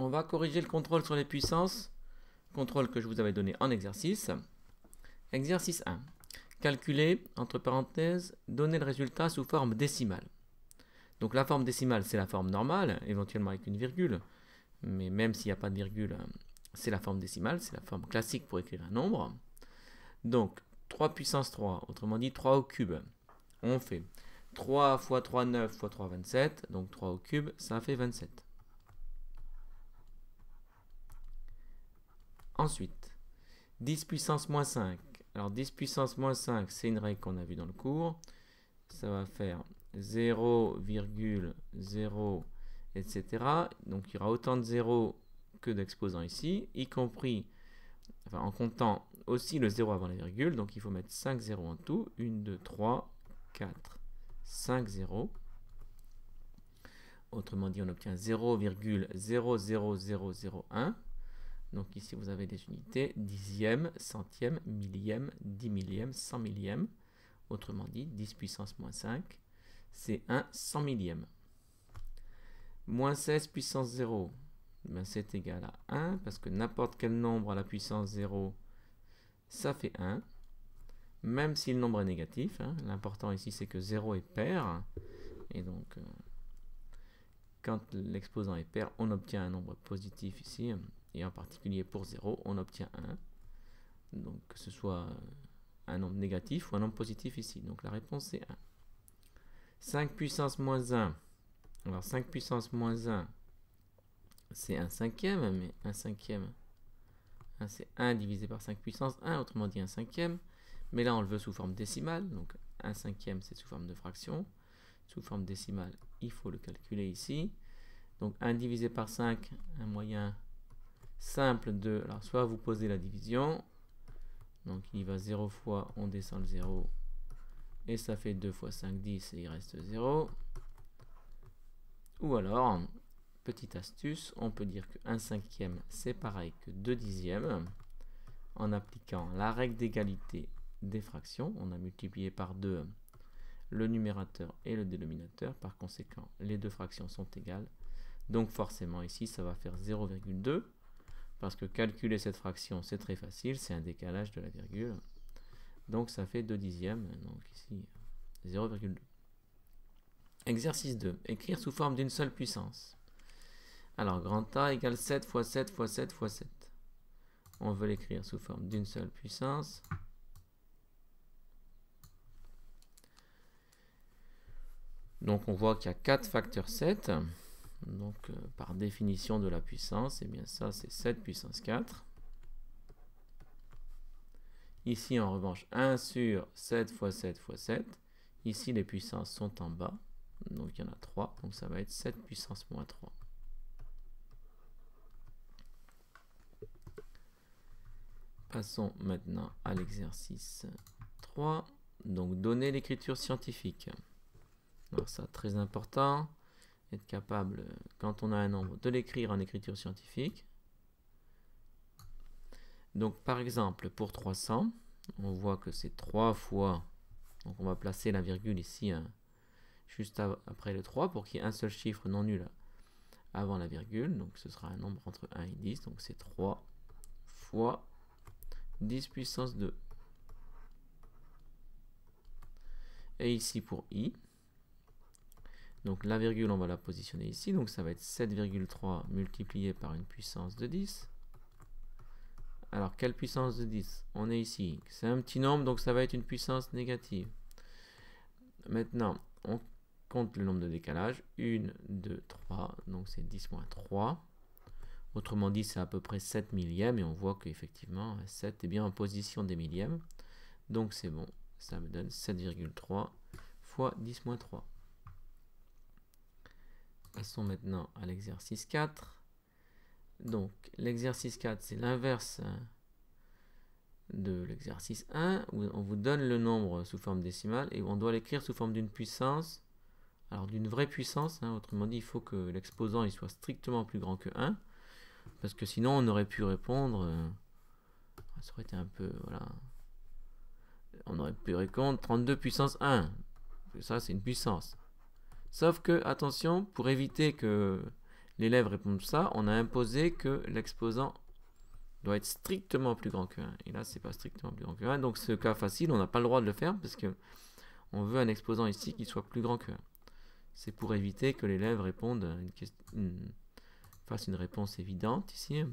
On va corriger le contrôle sur les puissances, contrôle que je vous avais donné en exercice. Exercice 1. Calculer, entre parenthèses, donner le résultat sous forme décimale. Donc la forme décimale, c'est la forme normale, éventuellement avec une virgule. Mais même s'il n'y a pas de virgule, c'est la forme décimale, c'est la forme classique pour écrire un nombre. Donc 3 puissance 3, autrement dit 3 au cube. On fait 3 fois 3, 9 fois 3, 27. Donc 3 au cube, ça fait 27. Ensuite, 10 puissance moins 5. Alors 10 puissance moins 5, c'est une règle qu'on a vue dans le cours. Ça va faire 0,0, etc. Donc il y aura autant de zéros que d'exposants ici, y compris, enfin, en comptant aussi le 0 avant la virgule. Donc il faut mettre 5 zéros en tout. 1, 2, 3, 4, 5 zéros. Autrement dit, on obtient 0,00001. Donc ici, vous avez des unités, dixième, centième, millième, 10 millième, 100 millième. Autrement dit, 10 puissance moins 5, c'est 1 100 millième. Moins 16 puissance 0, ben c'est égal à 1, parce que n'importe quel nombre à la puissance 0, ça fait 1. Même si le nombre est négatif, hein, l'important ici, c'est que 0 est pair. Et donc, quand l'exposant est pair, on obtient un nombre positif ici. Et en particulier pour 0, on obtient 1. Donc que ce soit un nombre négatif ou un nombre positif ici. Donc la réponse c'est 1. 5 puissance moins 1. Alors 5 puissance moins 1, c'est 1 cinquième, mais 1 cinquième, c'est 1 divisé par 5 puissance 1, autrement dit 1 cinquième. Mais là on le veut sous forme décimale, donc 1 cinquième c'est sous forme de fraction. Sous forme décimale, il faut le calculer ici. Donc 1 divisé par 5, un moyen simple de, alors soit vous posez la division, donc il va 0 fois, on descend le 0, et ça fait 2 fois 5, 10, et il reste 0. Ou alors, petite astuce, on peut dire que 1 cinquième, c'est pareil que 2 dixièmes, en appliquant la règle d'égalité des fractions. On a multiplié par 2 le numérateur et le dénominateur, par conséquent, les deux fractions sont égales. Donc forcément, ici, ça va faire 0,2. Parce que calculer cette fraction, c'est très facile, c'est un décalage de la virgule. Donc ça fait 2 dixièmes, donc ici 0,2. Exercice 2, écrire sous forme d'une seule puissance. Alors grand A égale 7 fois 7 fois 7 fois 7. On veut l'écrire sous forme d'une seule puissance. Donc on voit qu'il y a 4 facteurs 7. Donc, par définition de la puissance, eh bien ça, c'est 7 puissance 4. Ici, en revanche, 1 sur 7 fois 7 fois 7. Ici, les puissances sont en bas. Donc, il y en a 3. Donc, ça va être 7 puissance moins 3. Passons maintenant à l'exercice 3. Donc, donner l'écriture scientifique. Alors, ça, très important. Être capable, quand on a un nombre, de l'écrire en écriture scientifique. Donc par exemple pour 300, on voit que c'est 3 fois, donc on va placer la virgule ici juste après le 3 pour qu'il y ait un seul chiffre non nul avant la virgule. Donc ce sera un nombre entre 1 et 10, donc c'est 3 fois 10 puissance 2. Et ici pour i, donc la virgule, on va la positionner ici, donc ça va être 7,3 multiplié par une puissance de 10. Alors, quelle puissance de 10? On est ici. C'est un petit nombre, donc ça va être une puissance négative. Maintenant, on compte le nombre de décalages. 1, 2, 3, donc c'est 10 moins 3. Autrement dit, c'est à peu près 7 millièmes, et on voit qu'effectivement, 7 est bien en position des millièmes. Donc c'est bon, ça me donne 7,3 fois 10 moins 3. Passons maintenant à l'exercice 4. Donc, l'exercice 4, c'est l'inverse de l'exercice 1, où on vous donne le nombre sous forme décimale et on doit l'écrire sous forme d'une puissance, alors d'une vraie puissance, hein, autrement dit, il faut que l'exposant il soit strictement plus grand que 1, parce que sinon on aurait pu répondre, ça aurait été un peu, voilà, on aurait pu répondre 32 puissance 1, ça c'est une puissance. Sauf que, attention, pour éviter que l'élève répond ça, on a imposé que l'exposant doit être strictement plus grand que 1. Et là, c'est pas strictement plus grand que 1. Donc, ce cas facile, on n'a pas le droit de le faire parce que on veut un exposant ici qui soit plus grand que 1. C'est pour éviter que l'élève réponde fasse une réponse évidente ici.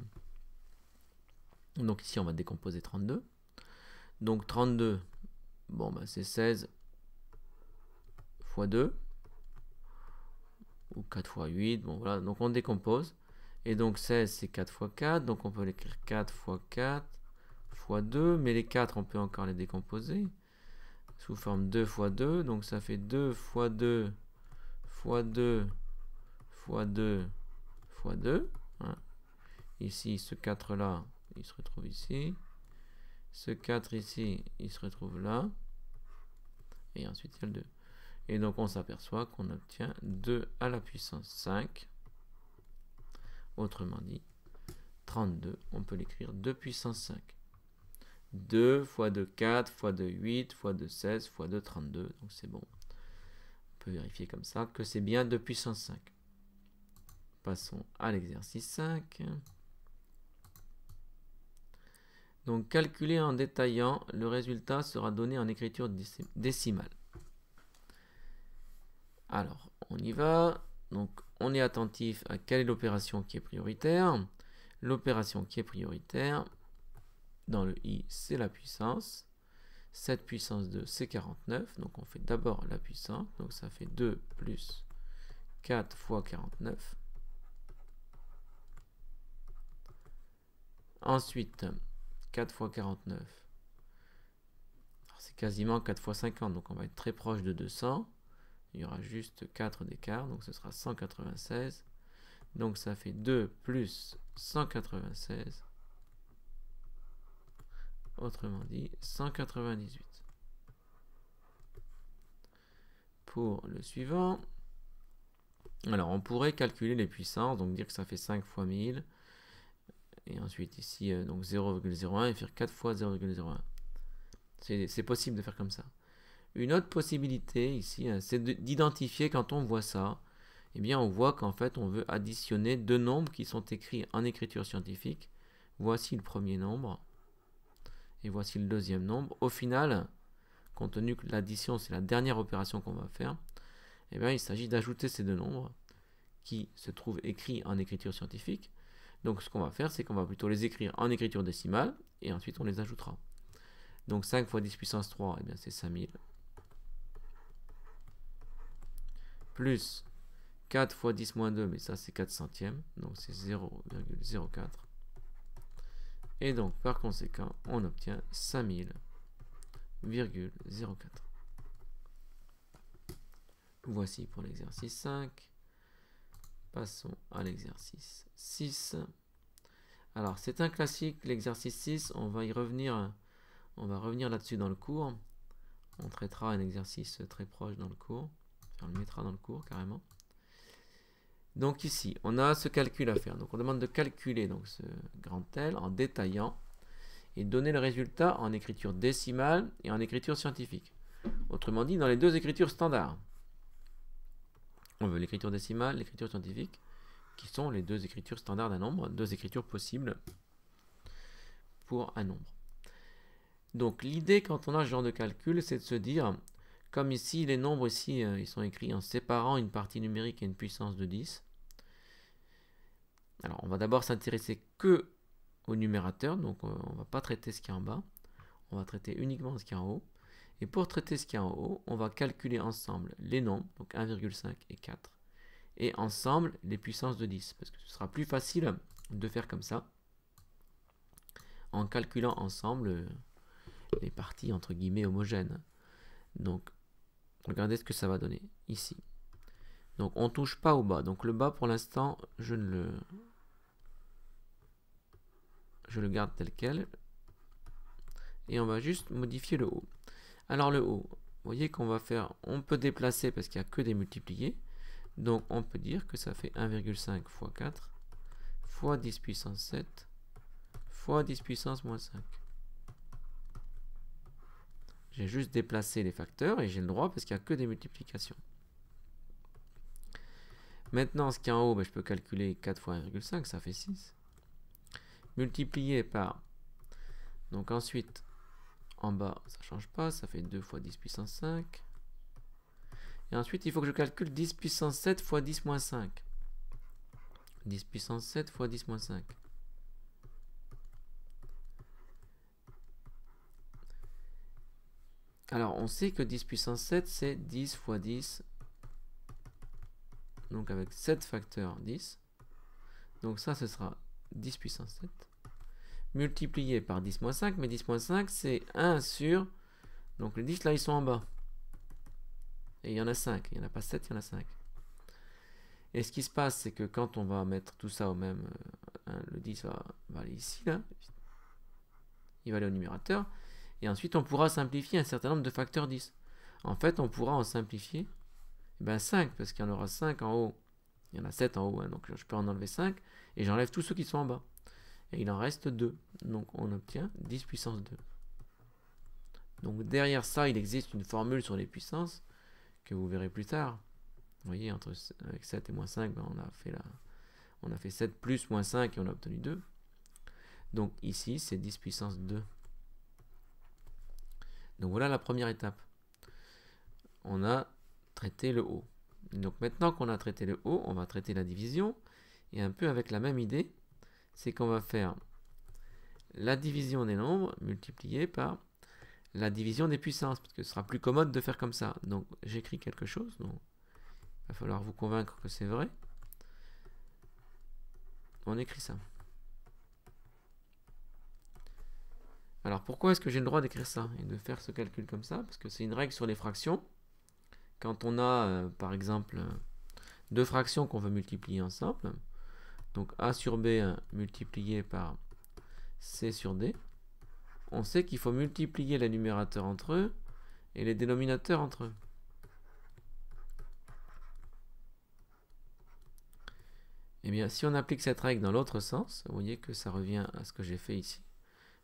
Donc ici, on va décomposer 32. Donc 32, bon, bah, c'est 16 fois 2. Ou 4 fois 8. Bon, voilà. Donc on décompose. Et donc 16, c'est 4 fois 4. Donc on peut l'écrire 4 fois 4 fois 2. Mais les 4, on peut encore les décomposer sous forme 2 fois 2. Donc ça fait 2 fois 2 fois 2 fois 2 fois 2. Hein. Ici, ce 4 là, il se retrouve ici. Ce 4 ici, il se retrouve là. Et ensuite, il y a le 2. Et donc, on s'aperçoit qu'on obtient 2 à la puissance 5. Autrement dit, 32, on peut l'écrire 2 puissance 5. 2 fois 2, 4, fois 2, 8, fois 2, 16, fois 2, 32. Donc, c'est bon. On peut vérifier comme ça que c'est bien 2 puissance 5. Passons à l'exercice 5. Donc, calculer en détaillant, le résultat sera donné en écriture décimale. Alors, on y va. Donc, on est attentif à quelle est l'opération qui est prioritaire. L'opération qui est prioritaire, dans le i, c'est la puissance. 7 puissance 2, c'est 49. Donc, on fait d'abord la puissance. Donc, ça fait 2 plus 4 fois 49. Ensuite, 4 fois 49. C'est quasiment 4 fois 50. Donc, on va être très proche de 200. Il y aura juste 4 d'écart, donc ce sera 196. Donc ça fait 2 plus 196. Autrement dit, 198. Pour le suivant, alors on pourrait calculer les puissances, donc dire que ça fait 5 fois 1000. Et ensuite ici, donc 0,01 et faire 4 fois 0,01. C'est possible de faire comme ça. Une autre possibilité ici, c'est d'identifier quand on voit ça, eh bien on voit qu'en fait on veut additionner deux nombres qui sont écrits en écriture scientifique. Voici le premier nombre et voici le deuxième nombre. Au final, compte tenu que l'addition c'est la dernière opération qu'on va faire, eh bien il s'agit d'ajouter ces deux nombres qui se trouvent écrits en écriture scientifique. Donc ce qu'on va faire, c'est qu'on va plutôt les écrire en écriture décimale et ensuite on les ajoutera. Donc 5 fois 10 puissance 3, eh bien c'est 5000. Plus 4 fois 10 moins 2, mais ça c'est 4 centièmes, donc c'est 0,04. Et donc par conséquent, on obtient 5000,04. Voici pour l'exercice 5. Passons à l'exercice 6. Alors c'est un classique, l'exercice 6, on va revenir là-dessus dans le cours. On traitera un exercice très proche dans le cours. On le mettra dans le cours carrément. Donc ici, on a ce calcul à faire. Donc on demande de calculer donc, ce grand L en détaillant et donner le résultat en écriture décimale et en écriture scientifique. Autrement dit, dans les deux écritures standards. On veut l'écriture décimale, l'écriture scientifique, qui sont les deux écritures standards d'un nombre, deux écritures possibles pour un nombre. Donc l'idée quand on a ce genre de calcul, c'est de se dire, comme ici, les nombres ici, ils sont écrits en séparant une partie numérique et une puissance de 10. Alors, on va d'abord s'intéresser que au numérateur, donc on ne va pas traiter ce qui est en bas, on va traiter uniquement ce qui est en haut. Et pour traiter ce qui est en haut, on va calculer ensemble les nombres, donc 1,5 et 4, et ensemble les puissances de 10, parce que ce sera plus facile de faire comme ça, en calculant ensemble les parties entre guillemets homogènes. Donc, regardez ce que ça va donner ici. Donc on ne touche pas au bas. Donc le bas pour l'instant, je le garde tel quel. Et on va juste modifier le haut. Alors le haut, vous voyez qu'on va faire, on peut déplacer parce qu'il n'y a que des multipliés. Donc on peut dire que ça fait 1,5 fois 4 fois 10 puissance 7 fois 10 puissance moins 5. J'ai juste déplacé les facteurs et j'ai le droit parce qu'il n'y a que des multiplications. Maintenant, ce qui est en haut, ben, je peux calculer 4 fois 1,5, ça fait 6. Multiplié par... Donc ensuite, en bas, ça ne change pas, ça fait 2 fois 10 puissance 5. Et ensuite, il faut que je calcule 10 puissance 7 fois 10 moins 5. 10 puissance 7 fois 10 moins 5. Alors, on sait que 10 puissance 7, c'est 10 fois 10. Donc, avec 7 facteurs 10. Donc, ça, ce sera 10 puissance 7. Multiplié par 10 moins 5. Mais 10 moins 5, c'est 1 sur... Donc, les 10, là, ils sont en bas. Et il y en a 5. Il n'y en a pas 7, il y en a 5. Et ce qui se passe, c'est que quand on va mettre tout ça au même... le 10 va aller ici, là. Il va aller au numérateur. Et ensuite, on pourra simplifier un certain nombre de facteurs 10. En fait, on pourra en simplifier 5, parce qu'il y en aura 5 en haut. Il y en a 7 en haut, hein, donc je peux en enlever 5. Et j'enlève tous ceux qui sont en bas. Et il en reste 2. Donc on obtient 10 puissance 2. Donc derrière ça, il existe une formule sur les puissances que vous verrez plus tard. Vous voyez, avec 7 et moins 5, on a fait 7 plus moins 5 et on a obtenu 2. Donc ici, c'est 10 puissance 2. Donc voilà la première étape. On a traité le haut. Donc maintenant qu'on a traité le haut, on va traiter la division. Et un peu avec la même idée, c'est qu'on va faire la division des nombres multipliée par la division des puissances. Parce que ce sera plus commode de faire comme ça. Donc j'écris quelque chose. Donc il va falloir vous convaincre que c'est vrai. On écrit ça. Alors pourquoi est-ce que j'ai le droit d'écrire ça et de faire ce calcul comme ça? Parce que c'est une règle sur les fractions. Quand on a par exemple deux fractions qu'on veut multiplier ensemble, donc a sur b multiplié par c sur d, on sait qu'il faut multiplier les numérateurs entre eux et les dénominateurs entre eux. Et bien si on applique cette règle dans l'autre sens, vous voyez que ça revient à ce que j'ai fait ici.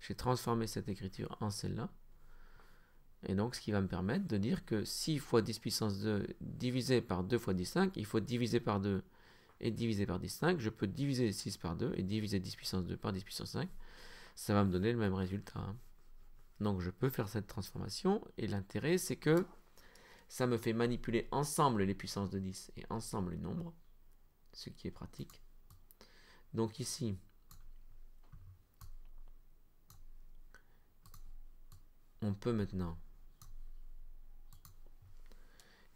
J'ai transformé cette écriture en celle-là. Et donc, ce qui va me permettre de dire que 6 fois 10 puissance 2 divisé par 2 fois 10 5, il faut diviser par 2 et diviser par 10 5. Je peux diviser 6 par 2 et diviser 10 puissance 2 par 10 puissance 5. Ça va me donner le même résultat. Donc, je peux faire cette transformation. Et l'intérêt, c'est que ça me fait manipuler ensemble les puissances de 10 et ensemble les nombres. Ce qui est pratique. Donc ici... on peut maintenant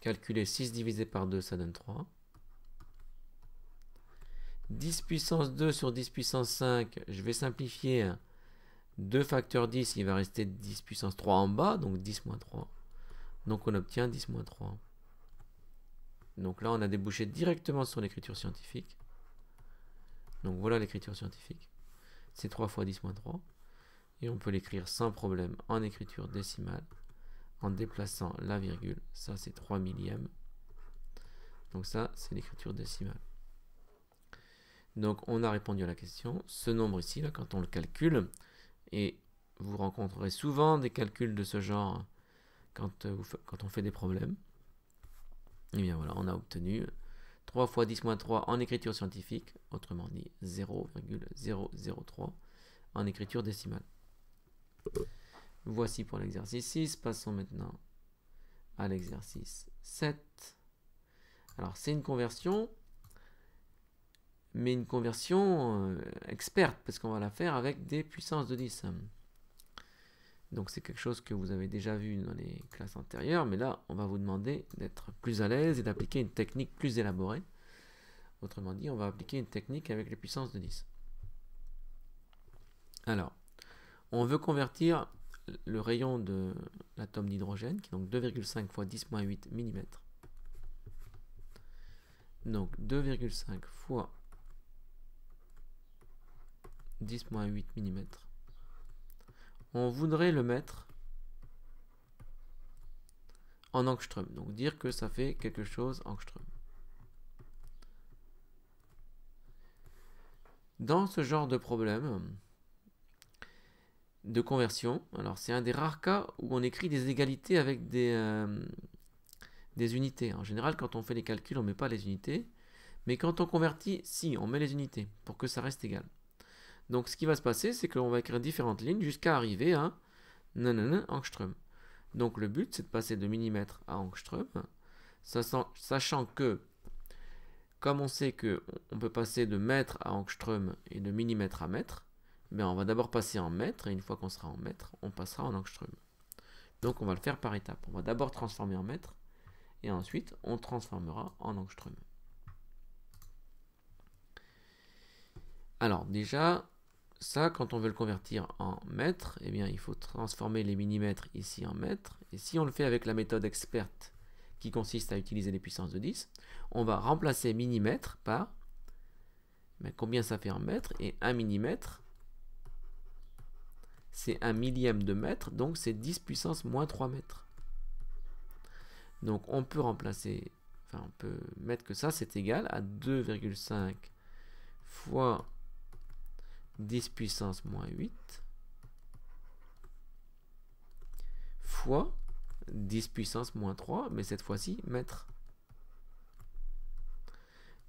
calculer 6 divisé par 2, ça donne 3. 10 puissance 2 sur 10 puissance 5, je vais simplifier 2 facteurs 10, il va rester 10 puissance 3 en bas, donc 10 moins 3. Donc on obtient 10 moins 3. Donc là, on a débouché directement sur l'écriture scientifique. Donc voilà l'écriture scientifique. C'est 3 fois 10 moins 3. Et on peut l'écrire sans problème en écriture décimale, en déplaçant la virgule. Ça, c'est 3 millièmes. Donc ça, c'est l'écriture décimale. Donc on a répondu à la question. Ce nombre ici, là, quand on le calcule, et vous rencontrerez souvent des calculs de ce genre quand on fait des problèmes, et bien voilà, on a obtenu 3 fois 10 moins 3 en écriture scientifique, autrement dit 0,003 en écriture décimale. Voici pour l'exercice 6. Passons maintenant à l'exercice 7. Alors, c'est une conversion, mais une conversion experte, parce qu'on va la faire avec des puissances de 10. Donc, c'est quelque chose que vous avez déjà vu dans les classes antérieures, mais là, on va vous demander d'être plus à l'aise et d'appliquer une technique plus élaborée. Autrement dit, on va appliquer une technique avec les puissances de 10. Alors, on veut convertir le rayon de l'atome d'hydrogène, qui est donc 2,5 fois 10-8 mm. Donc 2,5 fois 10-8 mm. On voudrait le mettre en angstrom. Donc dire que ça fait quelque chose angstrom. Dans ce genre de problème de conversion, alors c'est un des rares cas où on écrit des égalités avec des unités. En général, quand on fait les calculs, on ne met pas les unités, Mais quand on convertit, si, on met les unités pour que ça reste égal. Donc ce qui va se passer, c'est qu'on va écrire différentes lignes jusqu'à arriver à nanana angstrom. Donc le but, c'est de passer de millimètres à angstrom, sachant que, comme on sait qu'on peut passer de mètre à angstrom et de millimètre à mètre, on va d'abord passer en mètres, et une fois qu'on sera en mètres, on passera en angstrom. Donc on va le faire par étapes. On va d'abord transformer en mètres, et ensuite on transformera en angstrom. Alors déjà, ça, quand on veut le convertir en mètres, il faut transformer les millimètres ici en mètres. Et si on le fait avec la méthode experte, qui consiste à utiliser les puissances de 10, on va remplacer millimètres par combien ça fait en mètres, et 1 millimètre, c'est 1 millième de mètre, donc c'est 10 puissance moins 3 mètres. Donc on peut remplacer, on peut mettre que ça, c'est égal à 2,5 fois 10 puissance moins 8 fois 10 puissance moins 3, mais cette fois-ci mètres.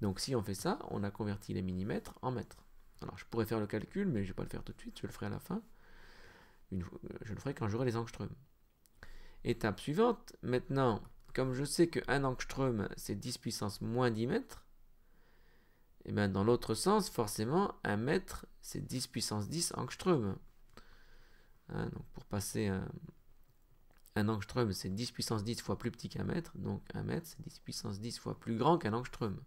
Donc si on fait ça, on a converti les millimètres en mètres. Alors je pourrais faire le calcul, mais je ne vais pas le faire tout de suite, je le ferai à la fin. Je le ferai quand j'aurai les angstroms. Étape suivante, maintenant, comme je sais que 1 angstrom c'est 10 puissance moins 10 mètres, dans l'autre sens, forcément, 1 mètre c'est 10 puissance 10 angstrom. Donc pour passer un angstrom, c'est 10 puissance 10 fois plus petit qu'un mètre, donc 1 mètre c'est 10 puissance 10 fois plus grand qu'un angstrom.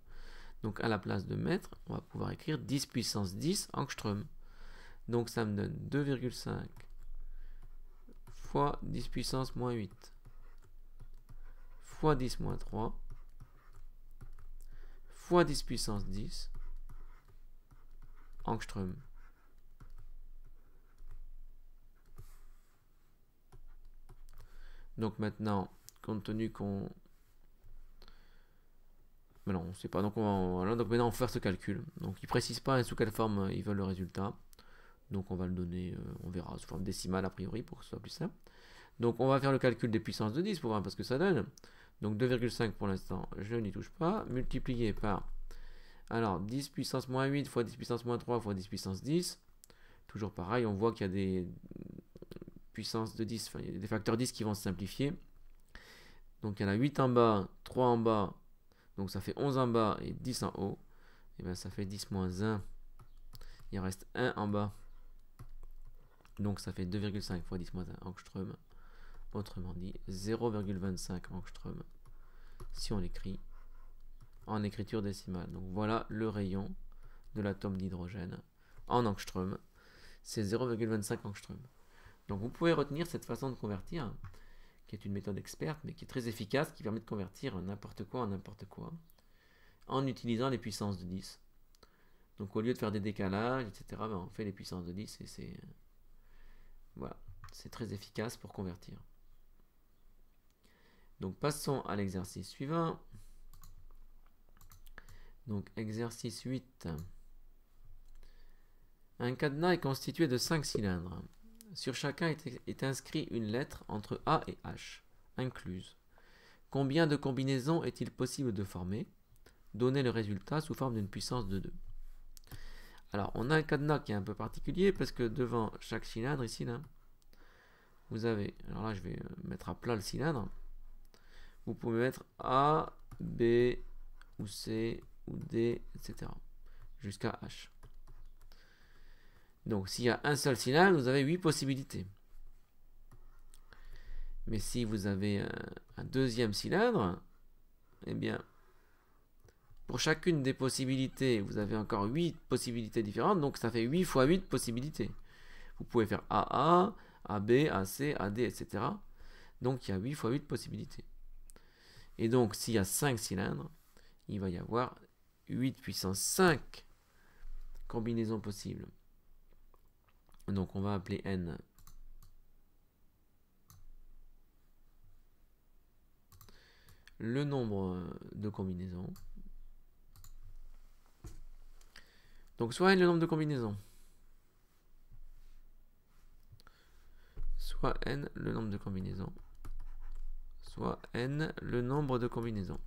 Donc à la place de mètre, on va pouvoir écrire 10 puissance 10 angstrom. Donc ça me donne 2,5 fois 10 puissance moins 8 fois 10 moins 3 fois 10 puissance 10 angstrom. Donc maintenant, compte tenu qu'on... Mais non, on ne sait pas. Donc, donc maintenant, on va faire ce calcul. Donc ils ne précisent pas sous quelle forme ils veulent le résultat. Donc on va le donner, on verra, sous forme décimale a priori pour que ce soit plus simple. Donc on va faire le calcul des puissances de 10 pour voir ce que ça donne. Donc 2,5 pour l'instant, je n'y touche pas. Multiplié par... Alors 10 puissance moins 8 fois 10 puissance moins 3 fois 10 puissance 10. Toujours pareil, on voit qu'il y a des puissances de 10, il y a des facteurs 10 qui vont se simplifier. Donc il y en a 8 en bas, 3 en bas, donc ça fait 11 en bas et 10 en haut. Et bien ça fait 10 moins 1. Il reste 1 en bas. Donc ça fait 2,5 fois 10 moins 1 angstrom. Autrement dit, 0,25 angstrom si on l'écrit en écriture décimale. Donc voilà le rayon de l'atome d'hydrogène en angstrom. C'est 0,25 angstrom. Donc vous pouvez retenir cette façon de convertir, qui est une méthode experte, mais qui est très efficace, qui permet de convertir n'importe quoi en n'importe quoi, en utilisant les puissances de 10. Donc au lieu de faire des décalages, etc., on fait les puissances de 10 et c'est... Voilà, c'est très efficace pour convertir. Donc passons à l'exercice suivant. Donc exercice 8. Un cadenas est constitué de 5 cylindres. Sur chacun est inscrit une lettre entre A et H, incluse. Combien de combinaisons est-il possible de former? Donnez le résultat sous forme d'une puissance de 2. Alors, on a un cadenas qui est un peu particulier parce que devant chaque cylindre, ici, là, vous avez... Alors là, je vais mettre à plat le cylindre. Vous pouvez mettre A, B, ou C, ou D, etc. jusqu'à H. Donc, s'il y a un seul cylindre, vous avez 8 possibilités. Mais si vous avez un deuxième cylindre, eh bien, pour chacune des possibilités, vous avez encore 8 possibilités différentes. Donc, ça fait 8 fois 8 possibilités. Vous pouvez faire AA, AB, AC, AD, etc. Donc, il y a 8 fois 8 possibilités. Et donc, s'il y a 5 cylindres, il va y avoir 8 puissance 5 combinaisons possibles. Donc, on va appeler N le nombre de combinaisons. Donc, soit N le nombre de combinaisons, soit N le nombre de combinaisons, soit N le nombre de combinaisons.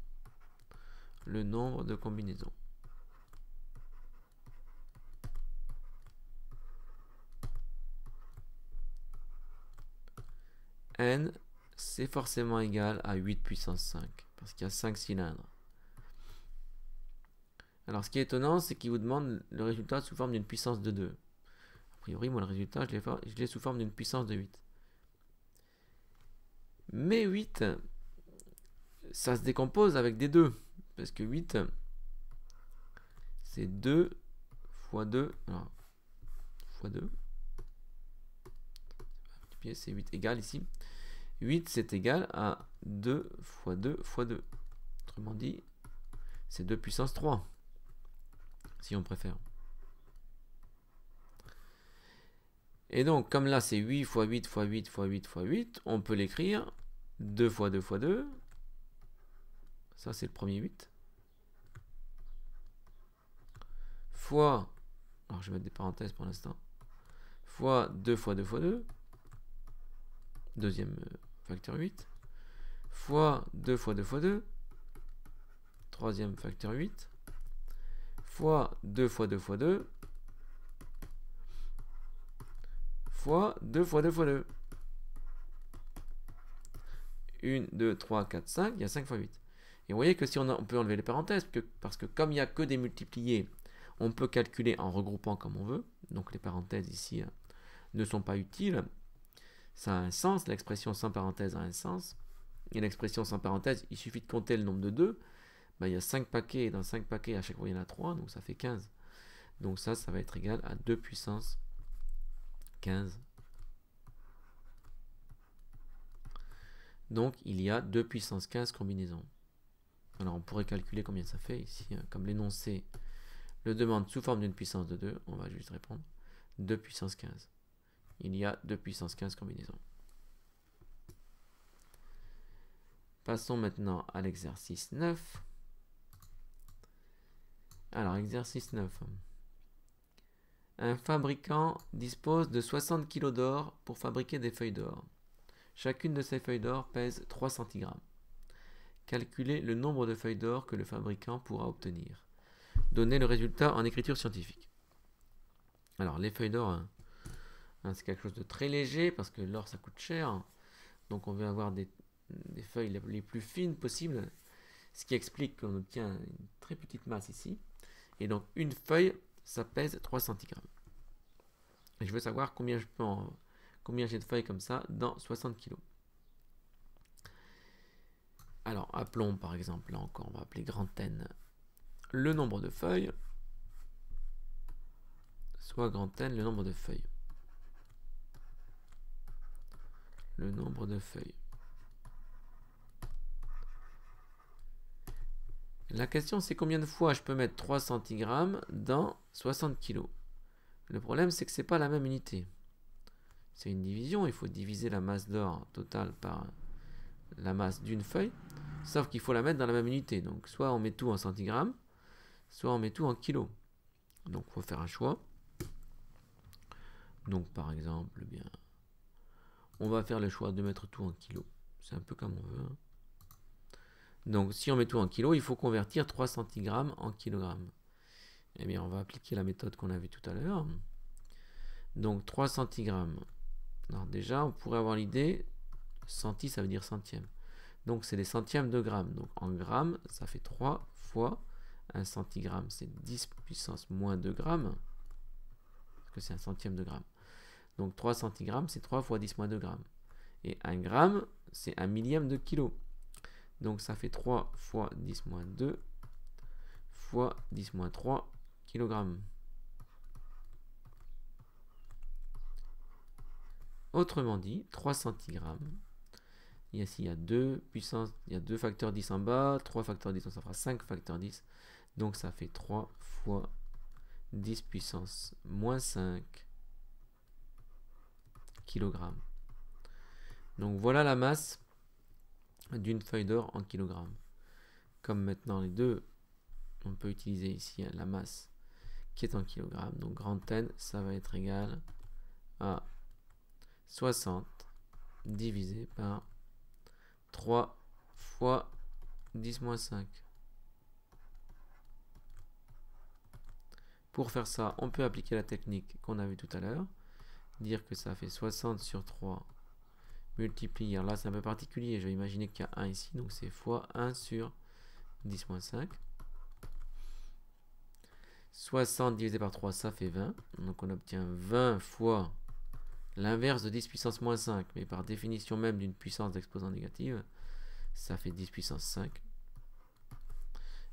Le nombre de combinaisons. N, c'est forcément égal à 8 puissance 5, parce qu'il y a 5 cylindres. Alors, ce qui est étonnant, c'est qu'il vous demande le résultat sous forme d'une puissance de 2. A priori, moi, le résultat, je l'ai sous forme d'une puissance de 8. Mais 8, ça se décompose avec des 2. Parce que 8, c'est 2 fois 2. Alors, fois 2. C'est 8 égale ici. 8, c'est égal à 2 fois 2 fois 2. Autrement dit, c'est 2 puissance 3. Si on préfère. Et donc, comme là, c'est 8 fois 8 fois 8 fois 8 fois 8, on peut l'écrire 2 fois 2 fois 2. Ça, c'est le premier 8. Fois, alors je vais mettre des parenthèses pour l'instant, fois 2 fois 2 fois 2. Deuxième facteur 8. Fois 2 fois 2 fois 2. Troisième facteur 8. Fois 2 fois 2 fois 2. Fois 2 fois 2 fois 2. 1, 2, 3, 4, 5. Il y a 5 fois 8. Et vous voyez que si on peut enlever les parenthèses, parce que comme il n'y a que des multipliés, on peut calculer en regroupant comme on veut. Donc les parenthèses ici ne sont pas utiles. Ça a un sens. L'expression sans parenthèse a un sens. Et l'expression sans parenthèse, il suffit de compter le nombre de 2. Ben, il y a 5 paquets. Dans 5 paquets, à chaque fois, il y en a 3. Donc ça fait 15. Donc ça va être égal à 2 puissance 15. Donc il y a 2 puissance 15 combinaisons. Alors on pourrait calculer combien ça fait ici. Comme l'énoncé le demande sous forme d'une puissance de 2, on va juste répondre 2 puissance 15. Il y a 2 puissance 15 combinaisons. Passons maintenant à l'exercice 9. Alors, exercice 9. Un fabricant dispose de 60 kg d'or pour fabriquer des feuilles d'or. Chacune de ces feuilles d'or pèse 3 cg. Calculez le nombre de feuilles d'or que le fabricant pourra obtenir. Donnez le résultat en écriture scientifique. Alors, les feuilles d'or, c'est quelque chose de très léger parce que l'or, ça coûte cher. Donc, on veut avoir des feuilles les plus fines possibles, ce qui explique qu'on obtient une très petite masse ici. Et donc, une feuille, ça pèse 3 cg. Et je veux savoir combien j'ai de feuilles comme ça dans 60 kg. Alors, appelons par exemple, là encore, on va appeler grand N le nombre de feuilles, soit grand N le nombre de feuilles. Le nombre de feuilles. La question, c'est combien de fois je peux mettre 3 cg dans 60 kg. Le problème, c'est que ce n'est pas la même unité. C'est une division, il faut diviser la masse d'or totale par la masse d'une feuille, sauf qu'il faut la mettre dans la même unité. Donc, soit on met tout en centigrammes, soit on met tout en kilos. Donc, il faut faire un choix. Donc, par exemple, eh bien, on va faire le choix de mettre tout en kilos. C'est un peu comme on veut. Donc, si on met tout en kilos, il faut convertir 3 centigrammes en kilogrammes. Eh bien, on va appliquer la méthode qu'on a vue tout à l'heure. Donc, 3 centigrammes. Alors déjà, on pourrait avoir l'idée, centi, ça veut dire centième. Donc, c'est des centièmes de grammes. Donc, en grammes, ça fait 3 fois 1 centigramme. C'est 10 puissance moins 2 grammes. Parce que c'est un centième de gramme. Donc, 3 centigrammes, c'est 3 fois 10 moins 2 grammes. Et 1 gramme, c'est 1 millième de kilo. Donc, ça fait 3 fois 10 moins 2 fois 10 moins 3 kg. Autrement dit, 3 centigrammes. Ici, il y a 2 puissance, il y a 2 facteurs 10 en bas, 3 facteurs 10, ça fera 5 facteurs 10. Donc, ça fait 3 fois 10 puissance moins 5 kg. Donc, voilà la masse d'une feuille d'or en kilogrammes. Comme maintenant les deux, on peut utiliser ici la masse qui est en kilogrammes. Donc, grand N, ça va être égal à 60 divisé par 3 fois 10 moins 5. Pour faire ça, on peut appliquer la technique qu'on a vue tout à l'heure. Dire que ça fait 60 sur 3 multiplier. Là, c'est un peu particulier. Je vais imaginer qu'il y a 1 ici. Donc, c'est fois 1 sur 10 moins 5. 60 divisé par 3, ça fait 20. Donc, on obtient 20 fois l'inverse de 10 puissance moins 5. Mais par définition même d'une puissance d'exposant négative, ça fait 10 puissance 5.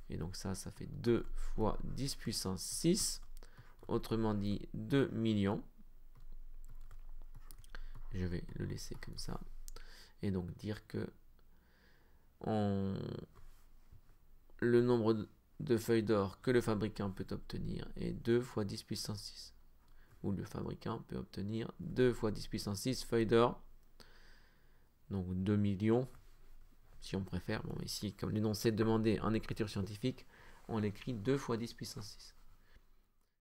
Et donc, ça fait 2 fois 10 puissance 6. Autrement dit, 2 millions. Je vais le laisser comme ça. Et donc dire que le nombre de feuilles d'or que le fabricant peut obtenir est 2 fois 10 puissance 6. Ou le fabricant peut obtenir 2 fois 10 puissance 6 feuilles d'or. Donc 2 millions, si on préfère. Bon, ici, comme l'énoncé demandé en écriture scientifique, on l'écrit 2 fois 10 puissance 6.